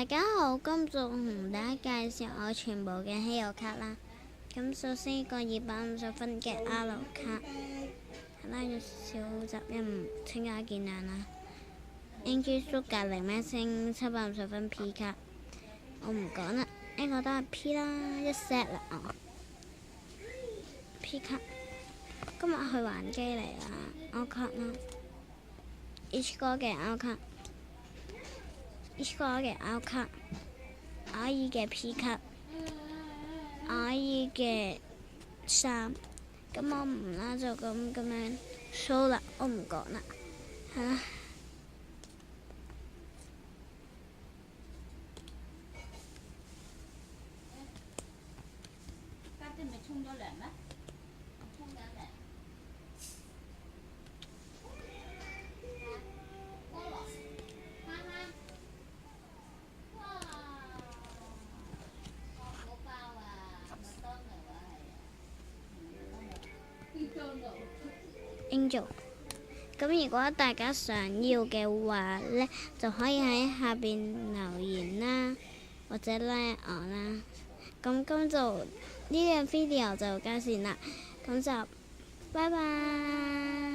大家好，今次同大家介紹我全部嘅稀有卡啦。咁首先一個250分嘅 R 卡，係啦，有少少雜音，請大家見諒啦。NG 蘇格靈咩星750分 P 卡，我唔講啦，呢個都係 P 啦，一 set 啦哦。P 卡，今日去還機嚟啦，R 卡啦 ，H 哥嘅 R 卡。H 哥嘅 R 卡，阿姨嘅 P 卡，阿姨嘅3，咁我唔啦就咁樣 show 啦，我唔講啦，係啦。家姐咪沖咗涼咩？沖緊涼。Angel，咁如果大家想要嘅話呢，就可以喺下邊留言啦，或者拉我啦。咁今就呢個 video 就交線啦，咁就拜拜。